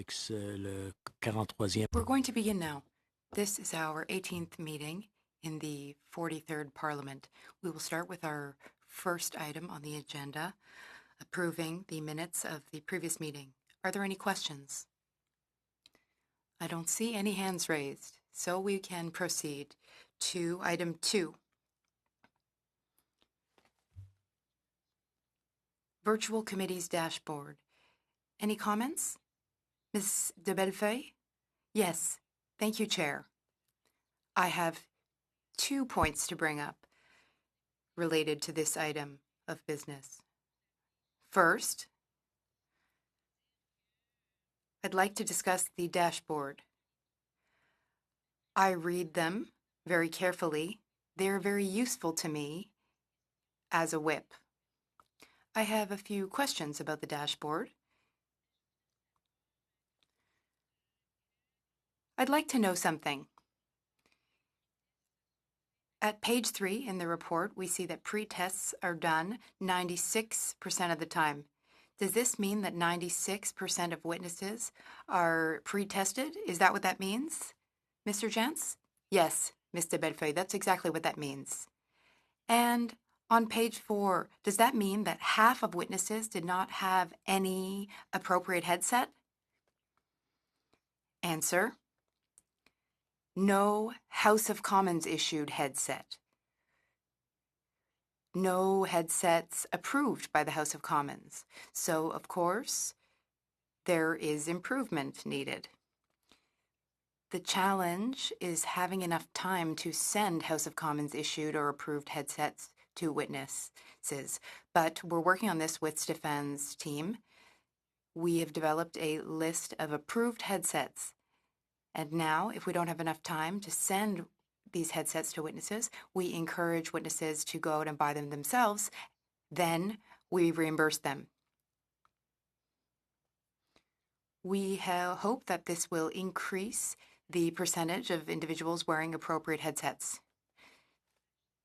le 43e. We're going to begin now. This is our 18th meeting in the 43rd Parliament. We will start with our first item on the agenda, approving the minutes of the previous meeting. Are there any questions? I don't see any hands raised, so we can proceed to item 2. Virtual Committees Dashboard. Any comments? Ms. de Bellefeuille? Yes, thank you, Chair. I have 2 points to bring up related to this item of business. First, I'd like to discuss the dashboard. I read them very carefully. They're very useful to me as a whip. I have a few questions about the dashboard. I'd like to know something. At page 3 in the report, we see that pre-tests are done 96% of the time. Does this mean that 96% of witnesses are pre-tested? Is that what that means, Mr. Jantz? Yes, Mr. Bellefeuille, that's exactly what that means. And on page 4, does that mean that half of witnesses did not have any appropriate headset? Answer: no House of Commons issued headset. No headsets approved by the House of Commons. So, of course, there is improvement needed. The challenge is having enough time to send House of Commons issued or approved headsets to witnesses. But we're working on this with Stéphane's team. We have developed a list of approved headsets. And now, if we don't have enough time to send these headsets to witnesses, we encourage witnesses to go out and buy them themselves. Then we reimburse them. We hope that this will increase the percentage of individuals wearing appropriate headsets.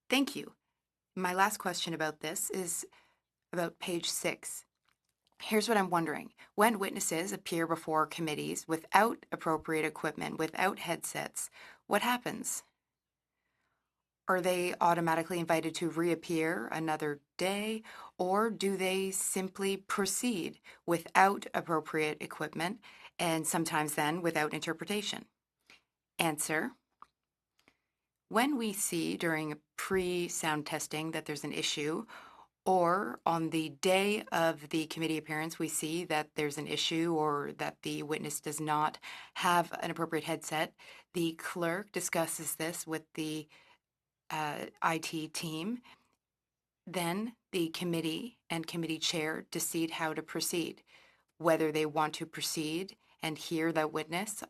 Thank you. My last question about this is about page 6. Here's what I'm wondering. When witnesses appear before committees without appropriate equipment, without headsets, what happens? Are they automatically invited to reappear another day, or do they simply proceed without appropriate equipment and sometimes then without interpretation? Answer: when we see during pre-sound testing that there's an issue, or on the day of the committee appearance, we see that there's an issue or that the witness does not have an appropriate headset, the clerk discusses this with the IT team. Then the committee and committee chair decide how to proceed, whether they want to proceed and hear that witness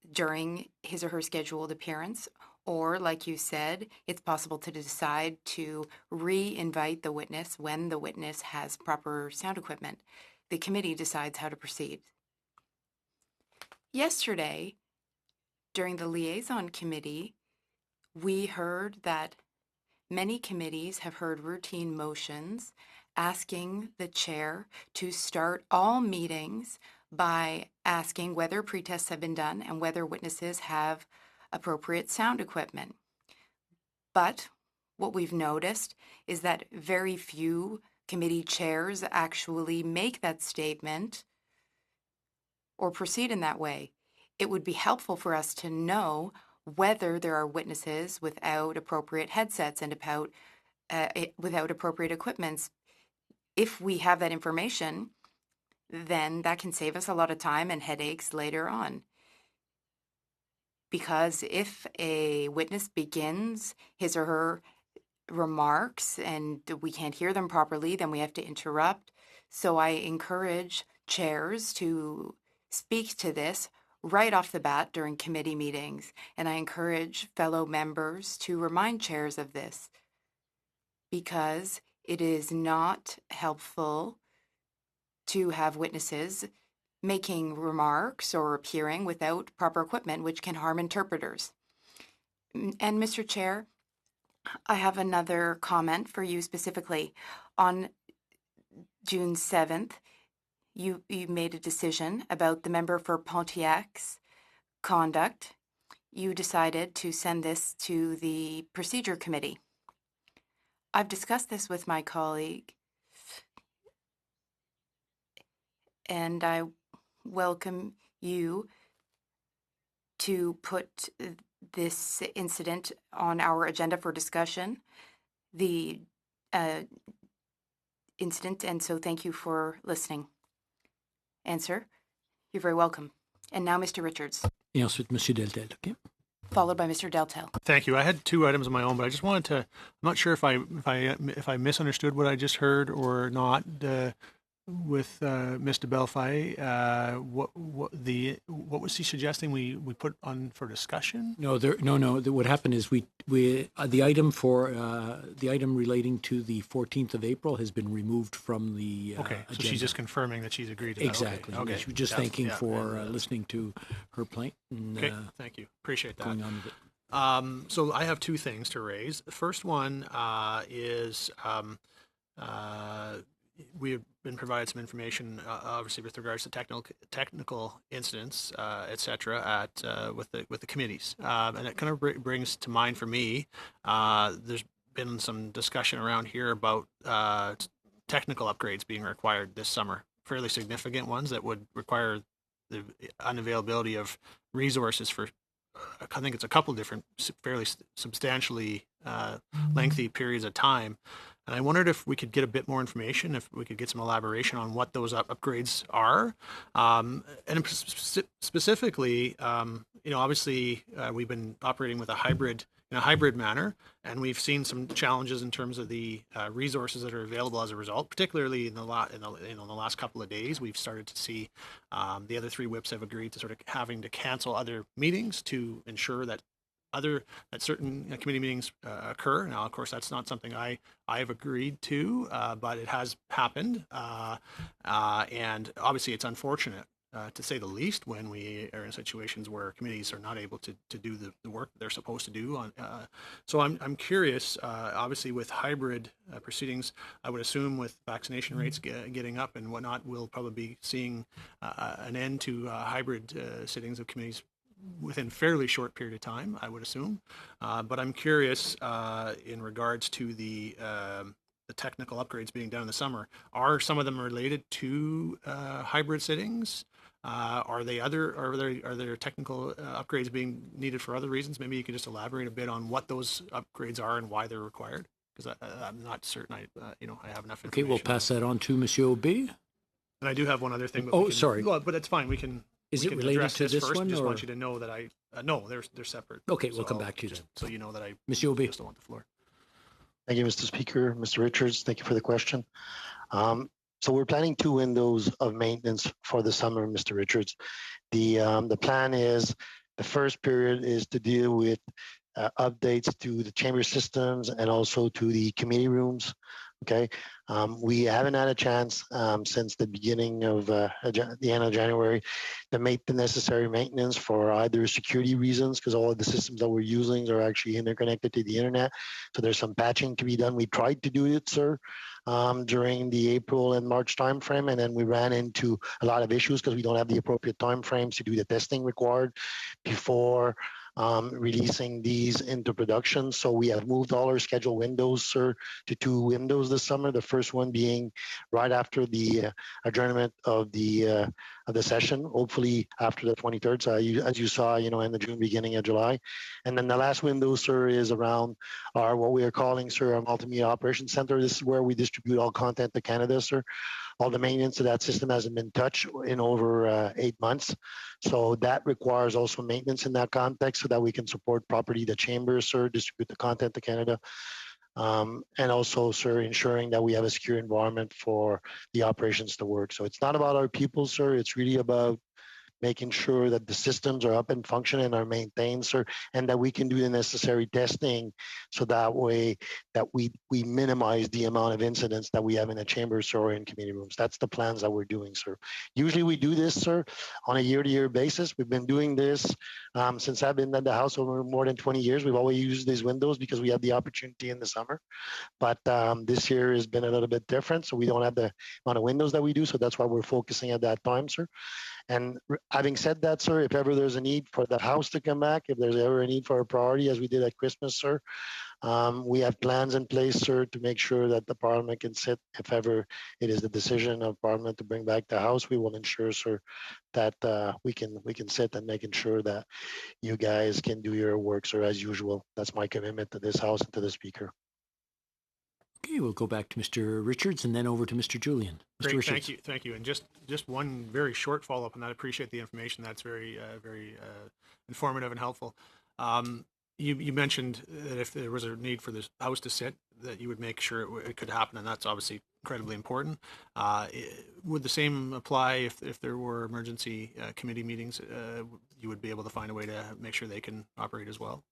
during his or her scheduled appearance, or, like you said, it's possible to decide to re-invite the witness when the witness has proper sound equipment. The committee decides how to proceed. Yesterday, during the liaison committee, we heard that many committees have heard routine motions asking the chair to start all meetings by asking whether pretests have been done and whether witnesses have appropriate sound equipment. But what we've noticed is that very few committee chairs actually make that statement or proceed in that way. It would be helpful for us to know whether there are witnesses without appropriate headsets and without appropriate equipments. If we have that information, then that can save us a lot of time and headaches later on. Because if a witness begins his or her remarks and we can't hear them properly, then we have to interrupt. So I encourage chairs to speak to this right off the bat during committee meetings, and I encourage fellow members to remind chairs of this, because it is not helpful to have witnesses making remarks or appearing without proper equipment, which can harm interpreters. And Mr. Chair, I have another comment for you specifically. On June 7th, you made a decision about the member for Pontiac's conduct. You decided to send this to the procedure committee. I've discussed this with my colleague, and I welcome you to put this incident on our agenda for discussion, the incident, and so thank you for listening. Answer, you're very welcome. And now Mr. Richards. Et ensuite, Monsieur Deltel, OK? Followed by Mr. Deltel. Thank you. I had two items of my own, but I just wanted to. I'm not sure if I misunderstood what I just heard or not. With Mr. Belfay, what was he suggesting we put on for discussion? No, what happened is the item relating to the 14th of April has been removed from the Okay, so agenda. she's just confirming that she's agreed to that. Exactly. Okay. She was just thanking for listening to her plaint. And, okay, thank you. Appreciate that. Going on with it. So I have two things to raise. The first one is we have been provided some information, obviously, with regards to technical incidents, et cetera, with the committees, and it kind of brings to mind for me. There's been some discussion around here about technical upgrades being required this summer, fairly significant ones that would require the unavailability of resources for. I think it's a couple different, fairly substantially lengthy periods of time. And I wondered if we could get a bit more information, if we could get some elaboration on what those upgrades are. And specifically, obviously we've been operating with in a hybrid manner, and we've seen some challenges in terms of the resources that are available as a result. Particularly in the last couple of days, we've started to see the other three whips have agreed to sort of having to cancel other meetings to ensure that certain committee meetings occur. Now, of course, that's not something I have agreed to, but it has happened, and obviously it's unfortunate. To say the least, when we are in situations where committees are not able to do the work they're supposed to do. So I'm curious, obviously with hybrid proceedings, I would assume with vaccination rates getting up and whatnot, we'll probably be seeing an end to hybrid sittings of committees within fairly short period of time, I would assume. But I'm curious in regards to the technical upgrades being done in the summer. Are some of them related to hybrid sittings? Are there technical upgrades being needed for other reasons? Maybe you could just elaborate a bit on what those upgrades are and why they're required, because I'm not certain. I have enough information. Okay, we'll pass that on to Monsieur Aubé. And I do have one other thing. But sorry. Well, but it's fine. We can. Is it related to this first. one? I just or? want you to know that no, they're separate. Okay, we'll come back to you just then. so you know that I Monsieur Aubé. just don't want the floor. Thank you, Mr. Speaker. Mr. Richards, thank you for the question. So we're planning 2 windows of maintenance for the summer, Mr. Richards. The plan is the first period is to deal with updates to the chamber systems and also to the committee rooms. Okay, we haven't had a chance since the beginning of the end of January to make the necessary maintenance for either security reasons, because all of the systems that we're using are actually interconnected to the internet. So there's some patching to be done. We tried to do it, sir, during the April and March timeframe, and then we ran into a lot of issues because we don't have the appropriate timeframes to do the testing required before releasing these into production. So we have moved all our scheduled windows, sir, to 2 windows this summer. The first one being right after the adjournment of the session, hopefully after the 23rd. So as you saw, end of June, beginning of July. And then the last window, sir, is around what we are calling, sir, our multimedia operations center. This is where we distribute all content to Canada, sir. All the maintenance of that system hasn't been touched in over 8 months. So that requires also maintenance in that context so that we can support properly the chambers, sir, distribute the content to Canada. And also, sir, ensuring that we have a secure environment for the operations to work. So it's not about our people, sir. It's really about making sure that the systems are up and functioning and are maintained, sir, and that we can do the necessary testing so that way that we minimize the amount of incidents that we have in the chambers or in community rooms. That's the plans that we're doing, sir. Usually we do this, sir, on a year-to-year basis. We've been doing this since I've been at the house over more than 20 years. We've always used these windows because we have the opportunity in the summer. But this year has been a little bit different, so we don't have the amount of windows that we do. So that's why we're focusing at that time, sir. And having said that, sir, if ever there's a need for the house to come back, if there's ever a need for a priority, as we did at Christmas, sir, we have plans in place, sir, to make sure that the Parliament can sit. If ever it is the decision of Parliament to bring back the house, we will ensure, sir, that we can sit and making sure that you guys can do your work, sir, as usual. That's my commitment to this house and to the Speaker. Okay, we'll go back to Mr. Richards and then over to Mr. Julian. Mr. Great, Richards. thank you. And just one very short follow-up on that. I appreciate the information. That's very informative and helpful. You mentioned that if there was a need for this house to sit, that you would make sure it could happen, and that's obviously incredibly important. Would the same apply if there were emergency committee meetings? You would be able to find a way to make sure they can operate as well?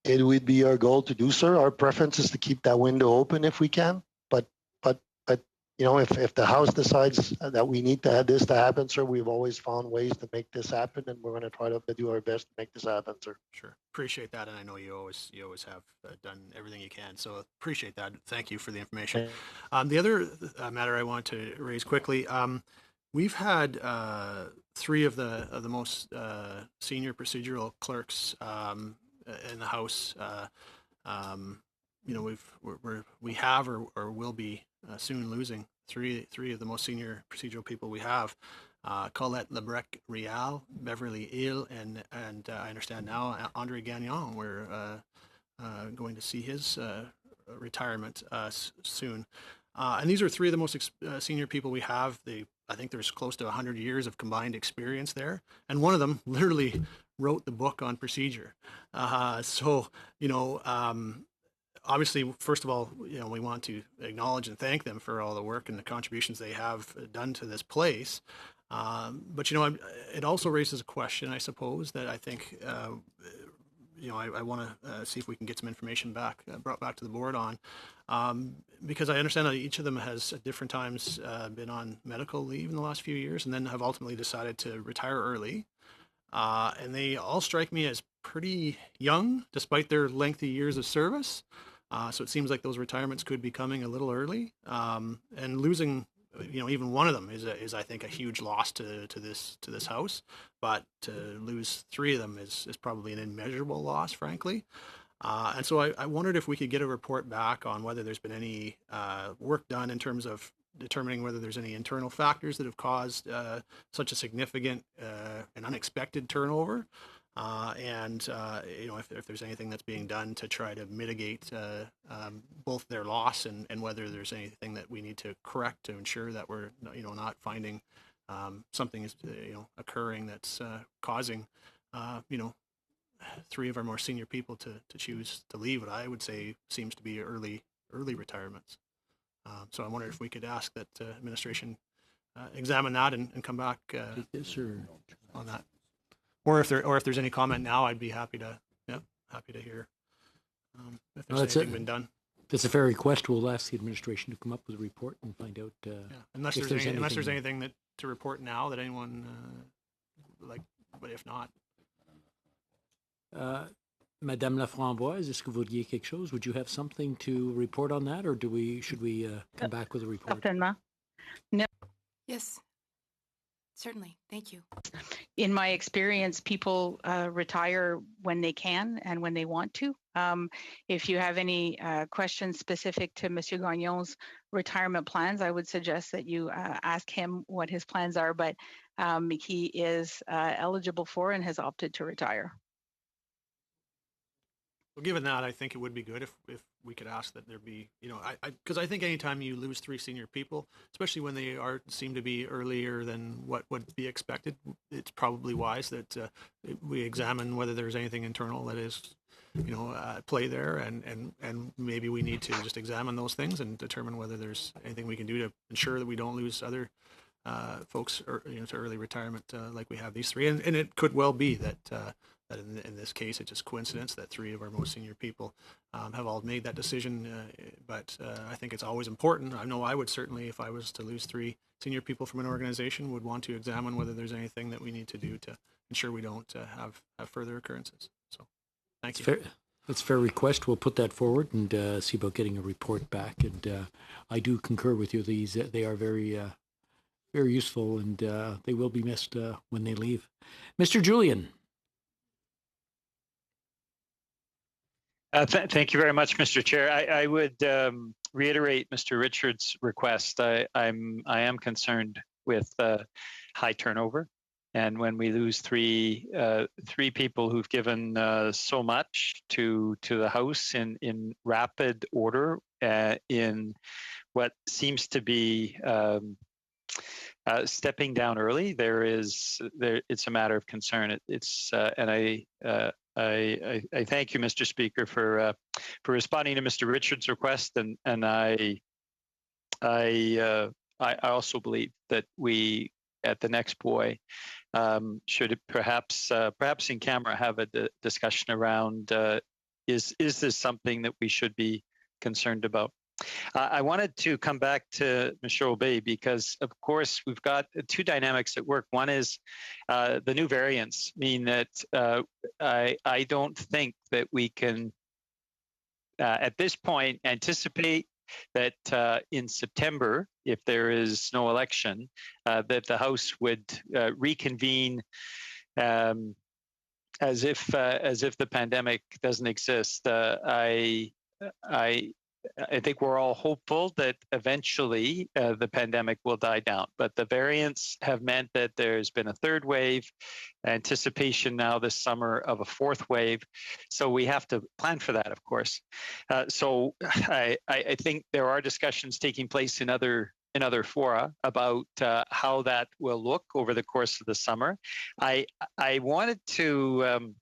It would be our goal to do, sir. Our preference is to keep that window open if we can. But you know, if the House decides that we need to have this to happen, sir, we've always found ways to make this happen, and we're going to try to do our best to make this happen, sir. Sure, appreciate that, and I know you always have done everything you can. So appreciate that. Thank you for the information. The other matter I want to raise quickly. We've had three of the most senior procedural clerks in the House. You know, we have or will be soon losing three of the most senior procedural people we have. Colette Lebrec Rial, Beverly Hill, and I understand now Andre Gagnon. We're going to see his retirement soon. And these are three of the most senior people we have. I think there's close to 100 years of combined experience there. And one of them literally wrote the book on procedure. So, you know, obviously, first of all, you know, we want to acknowledge and thank them for all the work and the contributions they have done to this place. But, you know, it also raises a question, I suppose, that I think, you know, I want to see if we can get some information brought back to the board on, because I understand that each of them has at different times been on medical leave in the last few years and then have ultimately decided to retire early. And they all strike me as pretty young, despite their lengthy years of service. So it seems like those retirements could be coming a little early. And losing, you know, even one of them is I think a huge loss to this house. But to lose three of them is probably an immeasurable loss, frankly. And so I wondered if we could get a report back on whether there's been any work done in terms of determining whether there's any internal factors that have caused such a significant and unexpected turnover. And you know, if there's anything that's being done to try to mitigate both their loss and whether there's anything that we need to correct to ensure that we're, you know, not finding something is, you know, occurring that's causing, you know, three of our more senior people to choose to leave what I would say seems to be early retirements. So I wonder if we could ask that administration examine that and come back on that. Or if there's any comment now, I'd be happy to hear if there's anything been done. If it's a fair request, we'll ask the administration to come up with a report and find out. Unless there's anything that to report now that anyone like, but if not. Madame Laframboise, est-ce que vous vouliez quelque chose? Would you have something to report on that, or should we come back with a report? Certainement. No. Yes, certainly. Thank you. In my experience, people retire when they can and when they want to. If you have any questions specific to Monsieur Gagnon's retirement plans, I would suggest that you ask him what his plans are, but he is eligible for and has opted to retire. Well, given that, I think it would be good if we could ask that there be, you know, because I think anytime you lose three senior people, especially when they seem to be earlier than what would be expected, it's probably wise that we examine whether there's anything internal that is, you know, at play there, and maybe we need to just examine those things and determine whether there's anything we can do to ensure that we don't lose other folks to early retirement like we have these three. And it could well be that that in this case, it's just coincidence that three of our most senior people have all made that decision. But I think it's always important. I know I would certainly, if I was to lose three senior people from an organization, would want to examine whether there's anything that we need to do to ensure we don't have further occurrences. So thank you. Fair. That's a fair request. We'll put that forward and see about getting a report back. And I do concur with you. They are very very useful, and they will be missed when they leave. Mr. Julian. Thank you very much, Mr. Chair. I would reiterate Mr. Richards' request. I am concerned with high turnover, and when we lose three people who've given so much to the House in rapid order, in what seems to be stepping down early, it's a matter of concern. I thank you, Mr. Speaker, for responding to Mr. Richards' request, and I also believe that we at the next BOIE should perhaps in camera have a discussion around is this something that we should be concerned about. I wanted to come back to Mr. Obey because, of course, we've got two dynamics at work. One is the new variants mean that I don't think that we can, at this point, anticipate that in September, if there is no election, that the House would reconvene as if the pandemic doesn't exist. I think we're all hopeful that eventually the pandemic will die down, but the variants have meant that there's been a third wave, anticipation now this summer of a fourth wave. So we have to plan for that, of course. So I think there are discussions taking place in other fora about how that will look over the course of the summer. I wanted to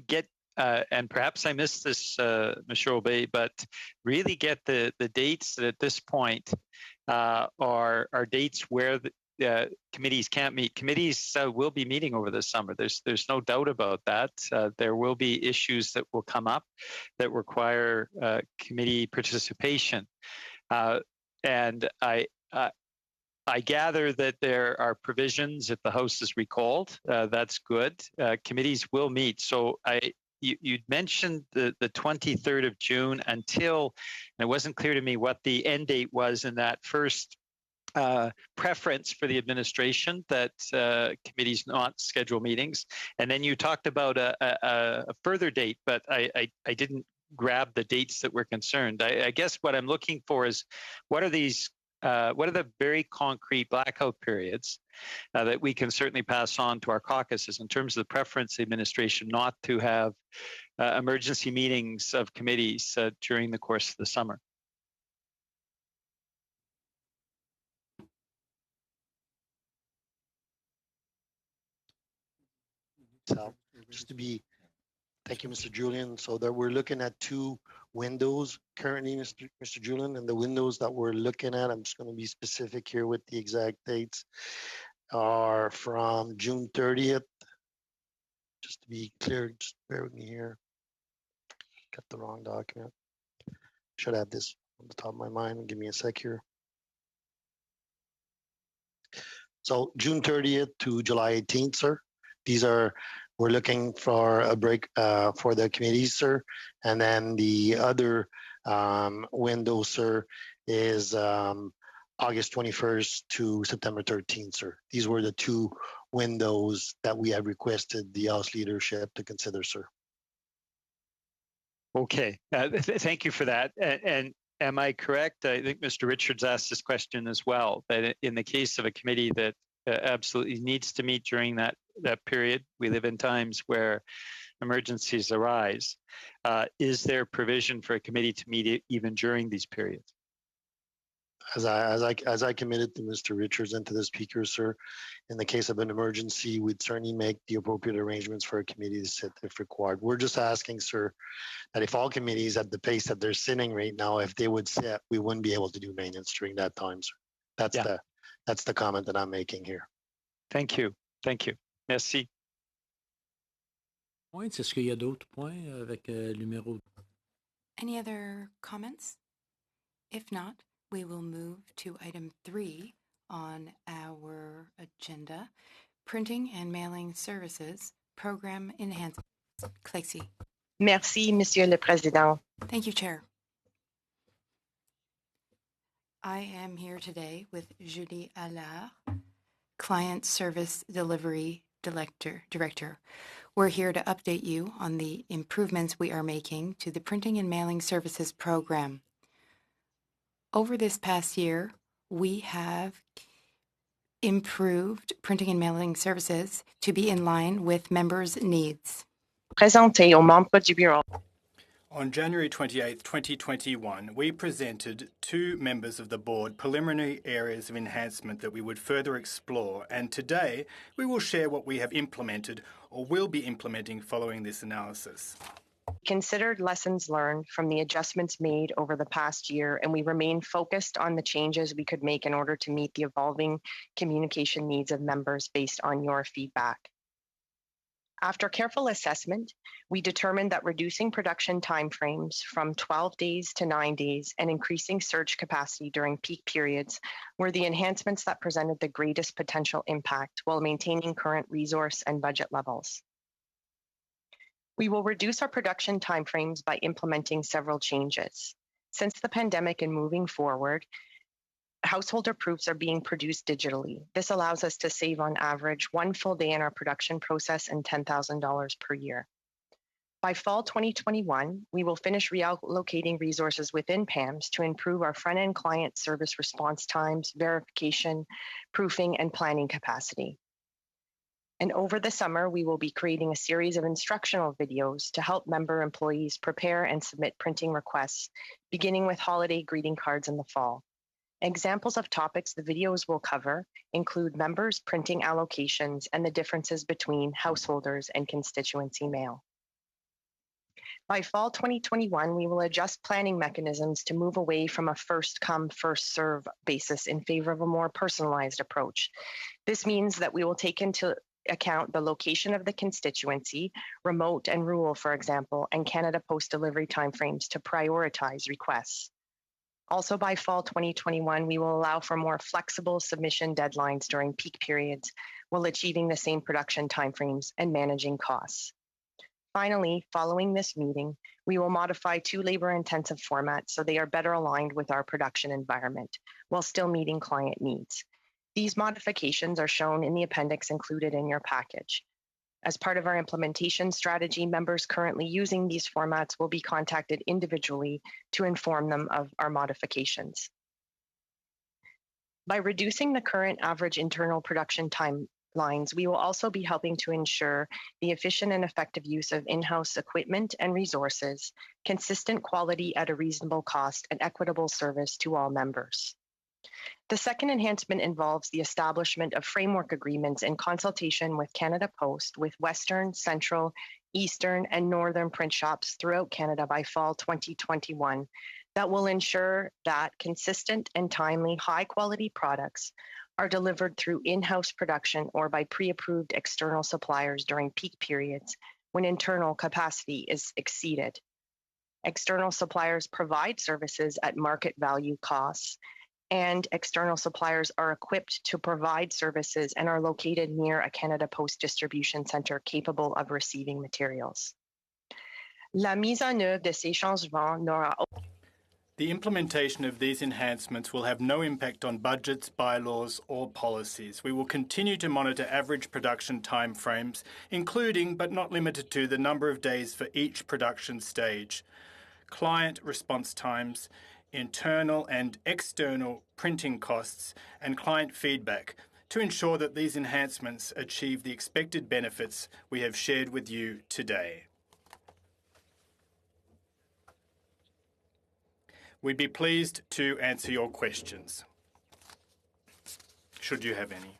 get and perhaps I missed this, Mr. Obey, but really get the dates that at this point are dates where the committees can't meet. Committees will be meeting over the summer. There's no doubt about that. There will be issues that will come up that require committee participation, and I gather that there are provisions if the House is recalled. That's good. Committees will meet. So you'd mentioned the 23rd of June until, and it wasn't clear to me what the end date was in that first preference for the administration that committees not schedule meetings. And then you talked about a further date, but I didn't grab the dates that were concerned. I guess what I'm looking for is what are the very concrete blackout periods that we can certainly pass on to our caucuses in terms of the preference of the administration not to have emergency meetings of committees during the course of the summer? So just to be, thank you, Mr. Julian. So that we're looking at two windows currently, Mr. Julian, and the windows that we're looking at, I'm just going to be specific here with the exact dates, are from June 30th. Just to be clear, just bear with me here. Got the wrong document. Should have this on the top of my mind. Give me a sec here. So June 30th to July 18th, sir. We're looking for a break for the committees, sir. And then the other window, sir, is August 21st to September 13th, sir. These were the two windows that we have requested the House leadership to consider, sir. Okay, thank you for that. And am I correct? I think Mr. Richards asked this question as well, that in the case of a committee that absolutely needs to meet during that period, we live in times where emergencies arise. Is there provision for a committee to meet even during these periods? As I committed to Mr. Richards and to the speaker, sir, in the case of an emergency, we'd certainly make the appropriate arrangements for a committee to sit if required. We're just asking, sir, that if all committees at the pace that they're sitting right now, if they would sit, we wouldn't be able to do maintenance during that time, sir. That's That's the comment that I'm making here. Thank you. Thank you. Merci. Points. Est-ce qu'il y a d'autres points avec le numéro? Any other comments? If not, we will move to item 3 on our agenda, Printing and Mailing Services Program Enhancement. Clexy. Merci, Monsieur le Président. Thank you, Chair. I am here today with Julie Allard, Client Service Delivery Director. We're here to update you on the improvements we are making to the Printing and Mailing Services program. Over this past year, we have improved printing and mailing services to be in line with members' needs. Présenté aux membres du Bureau. On January 28, 2021, we presented to members of the board preliminary areas of enhancement that we would further explore, and today we will share what we have implemented or will be implementing following this analysis. Considered lessons learned from the adjustments made over the past year, and we remain focused on the changes we could make in order to meet the evolving communication needs of members based on your feedback. After careful assessment, we determined that reducing production timeframes from 12 days to 9 days and increasing surge capacity during peak periods were the enhancements that presented the greatest potential impact while maintaining current resource and budget levels. We will reduce our production timeframes by implementing several changes. Since the pandemic and moving forward, householder proofs are being produced digitally. This allows us to save on average 1 full day in our production process and $10,000 per year. By fall 2021, we will finish reallocating resources within PAMS to improve our front-end client service response times, verification, proofing, and planning capacity. And over the summer, we will be creating a series of instructional videos to help member employees prepare and submit printing requests, beginning with holiday greeting cards in the fall. Examples of topics the videos will cover include members' printing allocations and the differences between householders and constituency mail. By fall 2021, we will adjust planning mechanisms to move away from a first-come, first-serve basis in favor of a more personalized approach. This means that we will take into account the location of the constituency, remote and rural, for example, and Canada Post delivery timeframes to prioritize requests. Also, by fall 2021, we will allow for more flexible submission deadlines during peak periods while achieving the same production timeframes and managing costs. Finally, following this meeting, we will modify 2 labor-intensive formats so they are better aligned with our production environment while still meeting client needs. These modifications are shown in the appendix included in your package. As part of our implementation strategy, members currently using these formats will be contacted individually to inform them of our modifications. By reducing the current average internal production timelines, we will also be helping to ensure the efficient and effective use of in-house equipment and resources, consistent quality at a reasonable cost, and equitable service to all members. The second enhancement involves the establishment of framework agreements in consultation with Canada Post with Western, Central, Eastern, and Northern print shops throughout Canada by fall 2021 that will ensure that consistent and timely high-quality products are delivered through in-house production or by pre-approved external suppliers during peak periods when internal capacity is exceeded. External suppliers provide services at market value costs, and external suppliers are equipped to provide services and are located near a Canada Post distribution center capable of receiving materials. La mise en œuvre de ces changements n'aura The implementation of these enhancements will have no impact on budgets, bylaws, or policies. We will continue to monitor average production timeframes, including but not limited to the number of days for each production stage, client response times, internal and external printing costs, and client feedback to ensure that these enhancements achieve the expected benefits we have shared with you today. We'd be pleased to answer your questions, should you have any.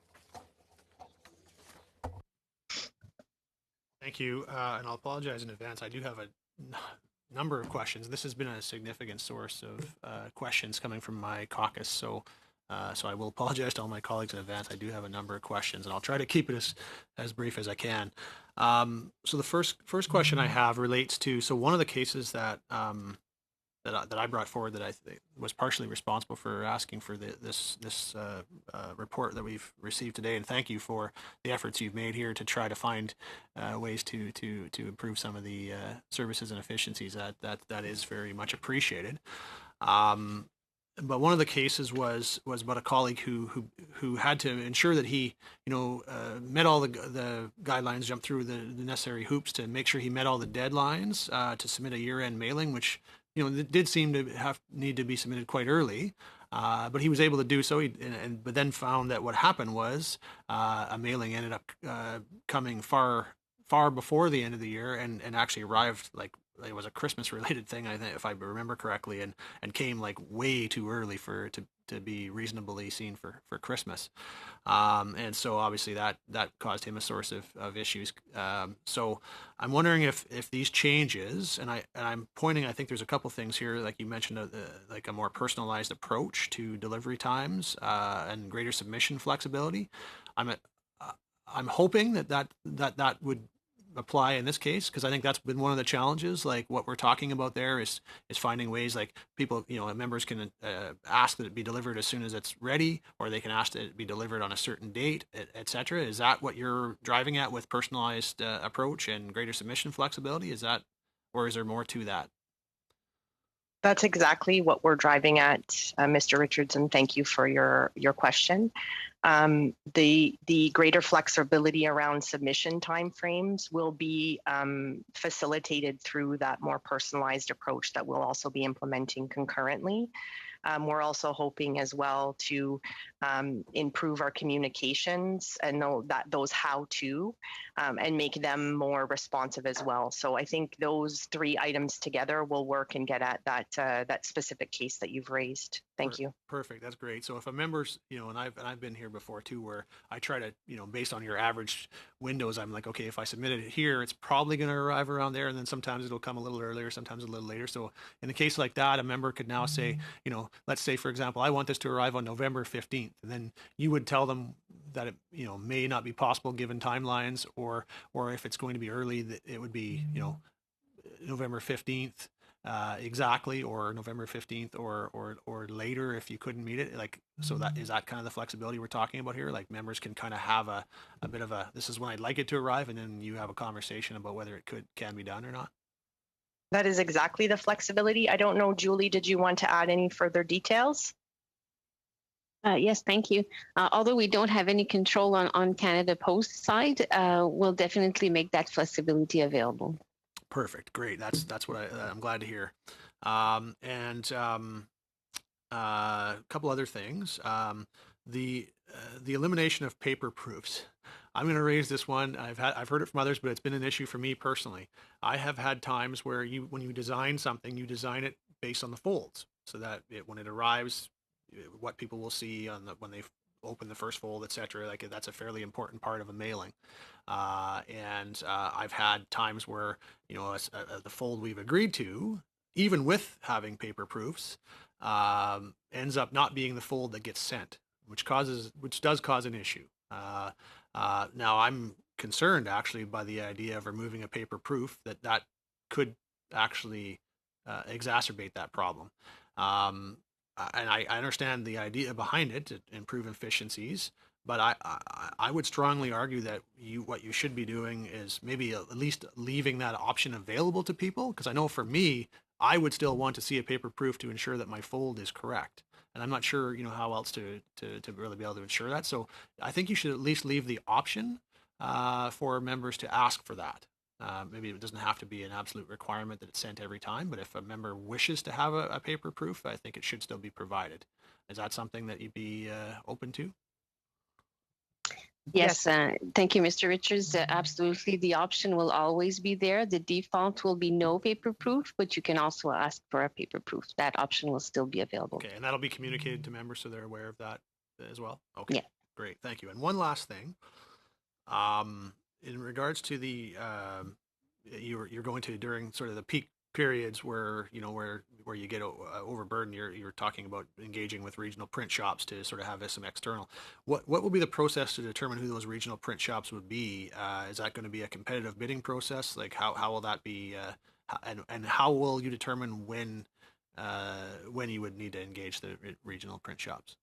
Thank you, and I'll apologize in advance. I do have a number of questions. This has been a significant source of questions coming from my caucus, so So I will apologize to all my colleagues in advance. I do have a number of questions, and I'll try to keep it as brief as I can. So the first question I have relates to, so one of the cases that that I brought forward that I was partially responsible for asking for this report that we've received today, and thank you for the efforts you've made here to try to find ways to improve some of the services and efficiencies. That is very much appreciated. But one of the cases was about a colleague who had to ensure that he met all the guidelines, jumped through the necessary hoops to make sure he met all the deadlines to submit a year-end mailing, which it did seem to need to be submitted quite early, but he was able to do so. But then found that what happened was a mailing ended up coming far before the end of the year, and actually arrived like it was a Christmas related thing, I think, if I remember correctly, and came like way too early to be reasonably seen for Christmas. And so obviously that caused him a source of issues. So I'm wondering if these changes, and I'm pointing, I think there's a couple things here, like you mentioned, like a more personalized approach to delivery times and greater submission flexibility. I'm hoping that would apply in this case, because I think that's been one of the challenges. Like what we're talking about there is finding ways, like people, members can ask that it be delivered as soon as it's ready, or they can ask that it be delivered on a certain date, etc. Is that what you're driving at with personalized approach and greater submission flexibility? Is that, or is there more to that? That's exactly what we're driving at, Mr. Richardson. Thank you for your question. The greater flexibility around submission timeframes will be facilitated through that more personalized approach that we'll also be implementing concurrently. We're also hoping as well to improve our communications and know that those how-to and make them more responsive as well. So I think those three items together will work and get at that specific case that you've raised. Thank you. Perfect. That's great. So if a member's, and I've been here before too, where I try to, based on your average windows, I'm like, okay, if I submit it here, it's probably going to arrive around there, and then sometimes it'll come a little earlier, sometimes a little later. So in a case like that, a member could now say, let's say, for example, I want this to arrive on November 15th, and then you would tell them that it, may not be possible given timelines, or if it's going to be early, that it would be, November 15th. Exactly, or November 15th, or later if you couldn't meet it. Like, so that is that kind of the flexibility we're talking about here. Like members can kind of have a bit of a, this is when I'd like it to arrive, and then you have a conversation about whether it can be done or not. That is exactly the flexibility. I don't know, Julie, did you want to add any further details? Yes, thank you. Although we don't have any control on Canada Post side, we'll definitely make that flexibility available. Perfect. Great. That's what I'm glad to hear. And a couple other things. The elimination of paper proofs. I'm going to raise this one. I've heard it from others, but it's been an issue for me personally. I have had times where when you design something, you design it based on the folds, so that when it arrives, what people will see when they open the first fold, etc. Like that's a fairly important part of a mailing. And I've had times where the fold we've agreed to, even with having paper proofs, ends up not being the fold that gets sent, which does cause an issue. Now I'm concerned actually by the idea of removing a paper proof that could actually exacerbate that problem. And I understand the idea behind it to improve efficiencies, but I would strongly argue that what you should be doing is maybe at least leaving that option available to people, because I know for me, I would still want to see a paper proof to ensure that my fold is correct. And I'm not sure, how else to really be able to ensure that. So I think you should at least leave the option for members to ask for that. Maybe it doesn't have to be an absolute requirement that it's sent every time, but if a member wishes to have a paper proof, I think it should still be provided. Is that something that you'd be open to? Yes, thank you, Mr. Richards. Absolutely, the option will always be there. The default will be no paper proof, but you can also ask for a paper proof. That option will still be available. Okay, and that'll be communicated to members so they're aware of that as well? Okay, yeah. Great, thank you. And one last thing. In regards to the you're going to during sort of the peak periods where where you get overburdened, you're talking about engaging with regional print shops to sort of have some external. What will be the process to determine who those regional print shops would be? Is that going to be a competitive bidding process? Like how will that be? And how will you determine when you would need to engage the regional print shops?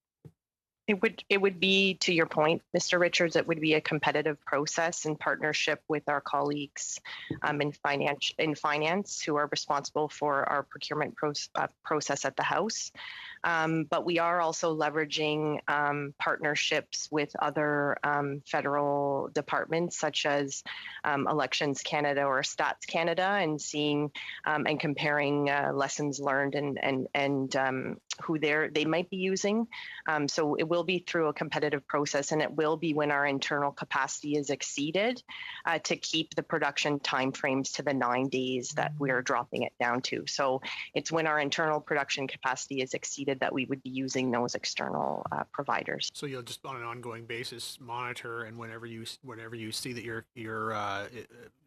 It would be, to your point, Mr. Richards, it would be a competitive process in partnership with our colleagues in finance who are responsible for our procurement process at the House. But we are also leveraging partnerships with other federal departments such as Elections Canada or Stats Canada, and seeing and comparing lessons learned and who they might be using. So it will be through a competitive process, and it will be when our internal capacity is exceeded to keep the production timeframes to the 9 days that we're dropping it down to. So it's when our internal production capacity is exceeded that we would be using those external providers. So you'll just on an ongoing basis monitor, and whenever you see that you're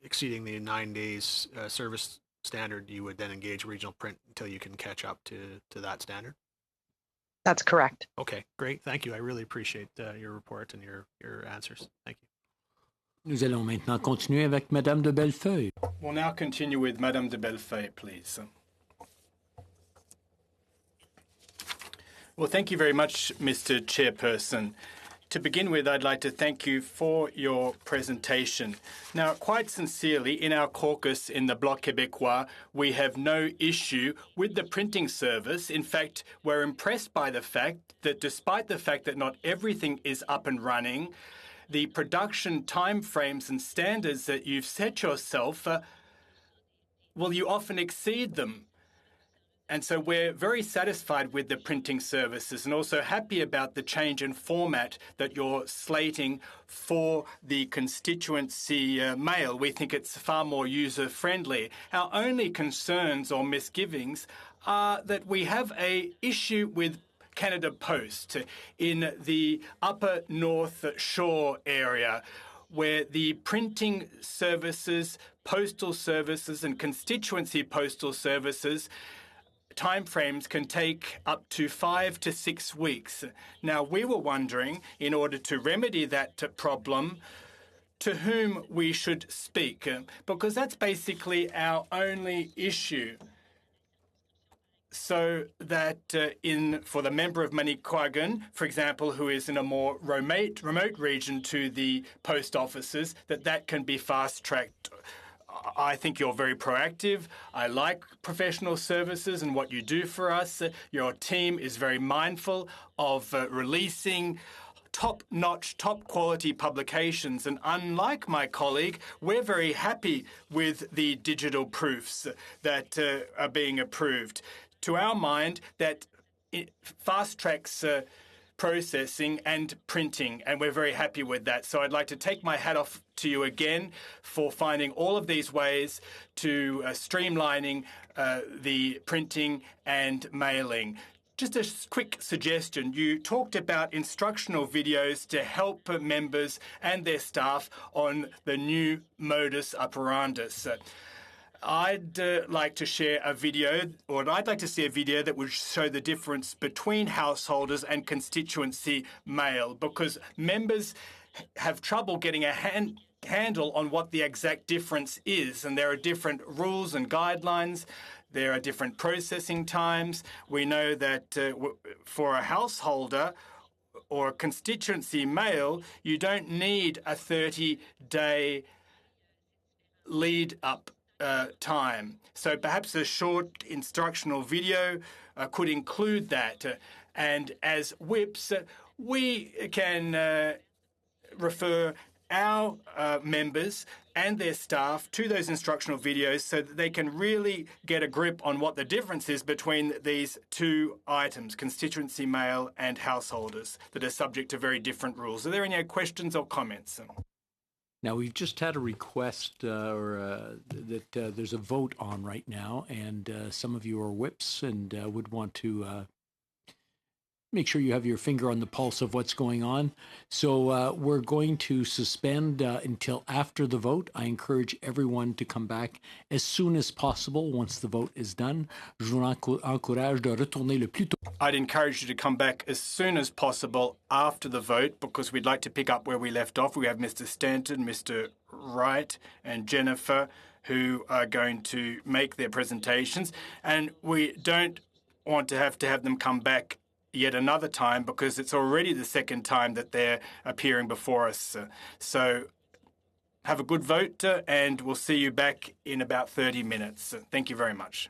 exceeding the 9 days service standard, you would then engage regional print until you can catch up to that standard? That's correct. Okay, great. Thank you. I really appreciate your report and your answers. Thank you. Nous allons maintenant continuer avec Madame de Bellefeuille. We'll now continue with Madame de Bellefeuille, please. Well, thank you very much, Mr. Chairperson. To begin with, I'd like to thank you for your presentation. Now, quite sincerely, in our caucus in the Bloc Québécois, we have no issue with the printing service. In fact, we're impressed by the fact that despite the fact that not everything is up and running, the production timeframes and standards that you've set yourself, you often exceed them. And so we're very satisfied with the printing services and also happy about the change in format that you're slating for the constituency mail. We think it's far more user-friendly. Our only concerns or misgivings are that we have an issue with Canada Post in the Upper North Shore area, where the printing services, postal services and constituency postal services timeframes can take up to 5 to 6 weeks. Now, we were wondering, in order to remedy that problem, to whom we should speak, because that's basically our only issue. So that for the member of Manicouagan, for example, who is in a more remote region to the post offices, that can be fast-tracked. I think you're very proactive. I like professional services and what you do for us. Your team is very mindful of releasing top-notch, top-quality publications. And unlike my colleague, we're very happy with the digital proofs that are being approved. To our mind, that fast-tracks processing and printing, and we're very happy with that. So I'd like to take my hat off to you again for finding all of these ways to streamlining the printing and mailing. Just a quick suggestion. You talked about instructional videos to help members and their staff on the new modus operandus. I'd like to share a video, or I'd like to see a video that would show the difference between householders and constituency mail, because members have trouble getting a handle on what the exact difference is, and there are different rules and guidelines. There are different processing times. We know that for a householder or a constituency mail, you don't need a 30-day lead-up time. So perhaps a short instructional video could include that. And as whips, we can refer our members and their staff to those instructional videos so that they can really get a grip on what the difference is between these two items, constituency mail and householders, that are subject to very different rules. Are there any questions or comments? Now, we've just had a request that there's a vote on right now, and some of you are whips and would want to make sure you have your finger on the pulse of what's going on. So we're going to suspend until after the vote. I encourage everyone to come back as soon as possible once the vote is done. Je vous encourage de retourner le plus tôt. I'd encourage you to come back as soon as possible after the vote because we'd like to pick up where we left off. We have Mr. Stanton, Mr. Wright, and Jennifer who are going to make their presentations. And we don't want to have them come back yet another time because it's already the second time that they're appearing before us. So have a good vote and we'll see you back in about 30 minutes. Thank you very much.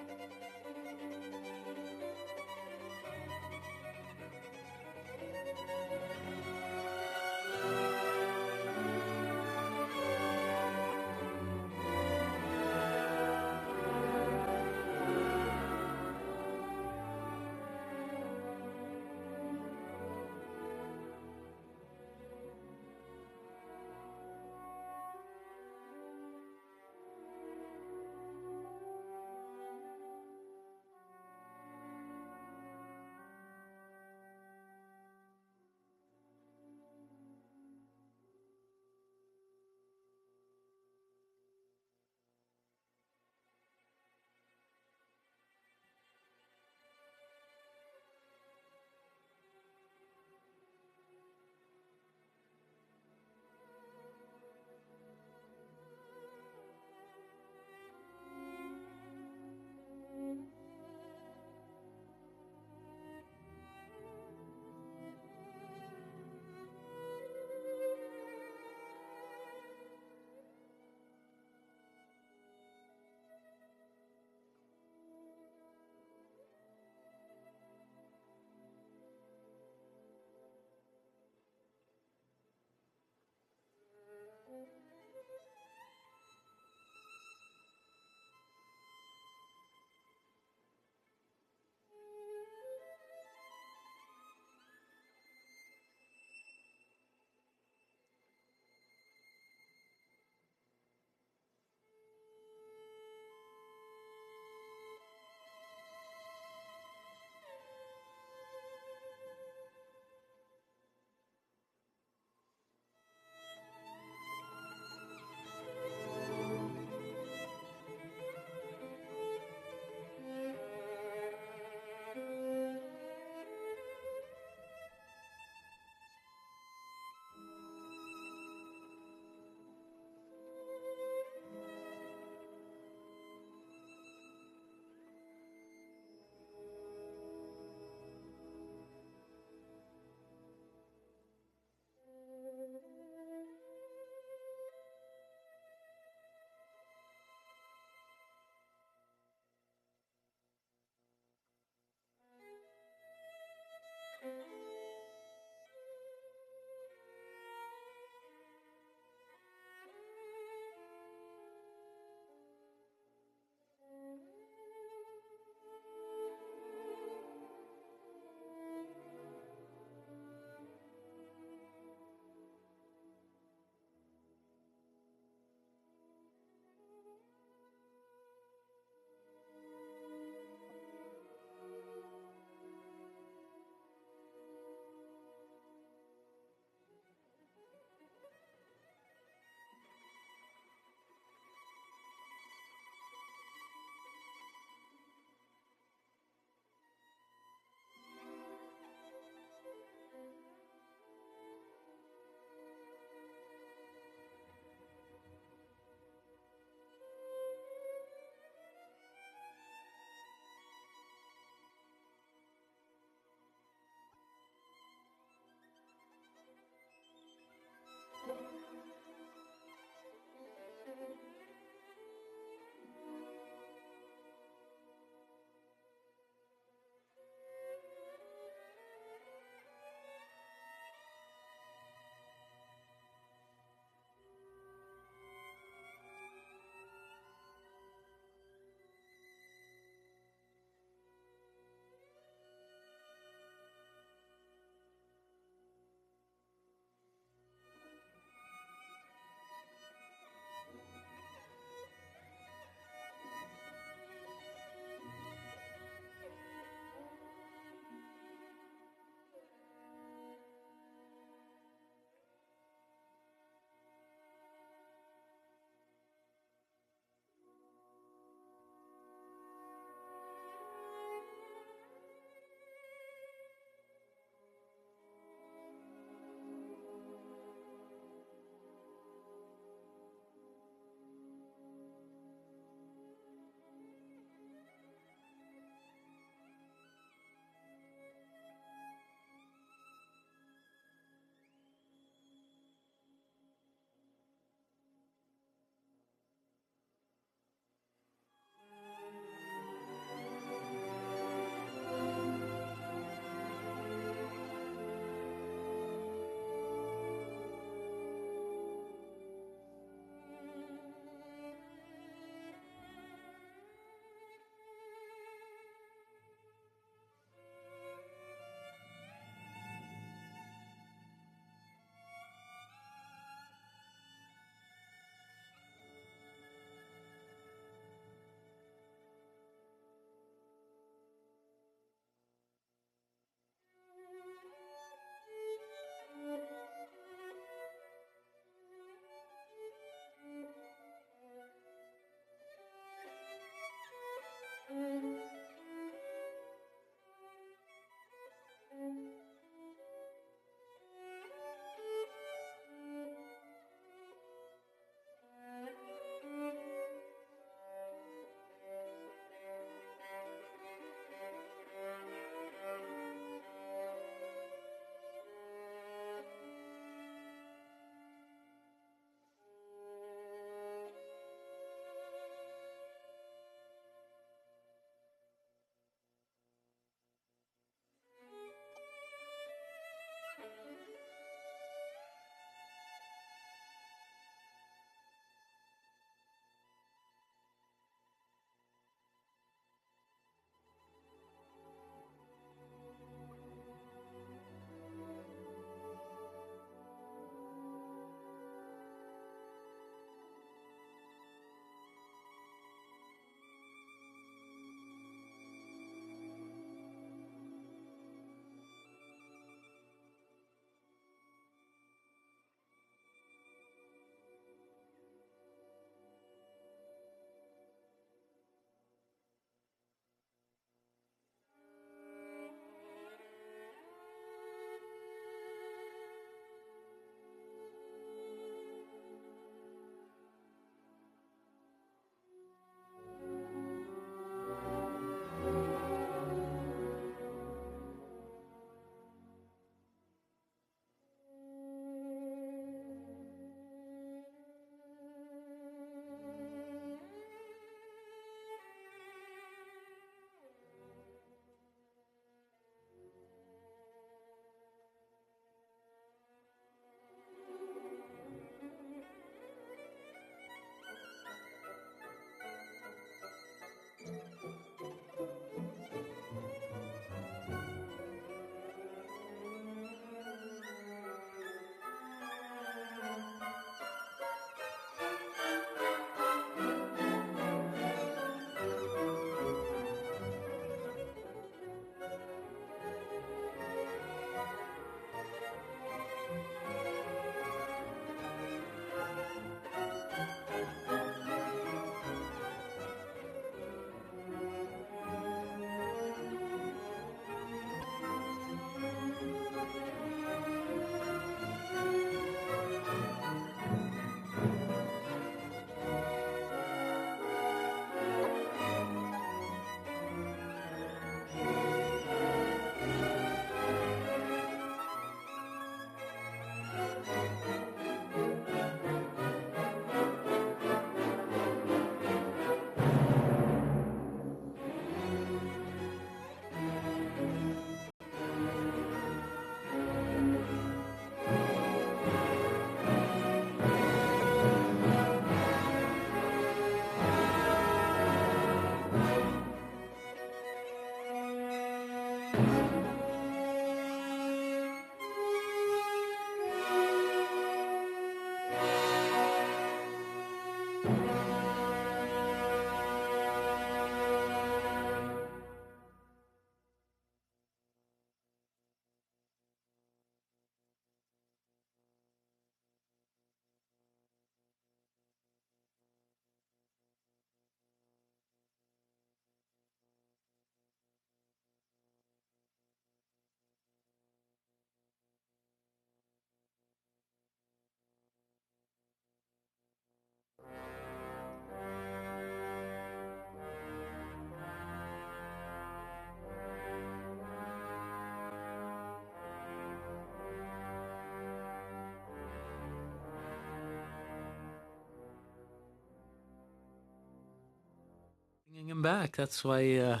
Bringing him back. That's why.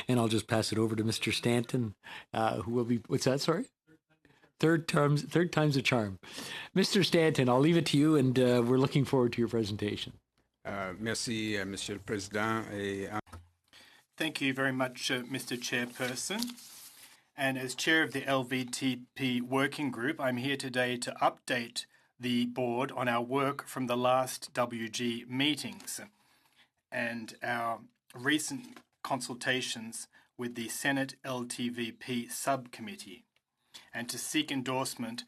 And I'll just pass it over to Mr. Stanton, who will be. What's that? Sorry. Third time's a charm. Mr. Stanton, I'll leave it to you, and we're looking forward to your presentation. Merci, Monsieur le Président. Thank you very much, Mr. Chairperson. And as chair of the LVTP working group, I'm here today to update the board on our work from the last WG meetings and our recent consultations with the Senate LTVP subcommittee, and to seek endorsement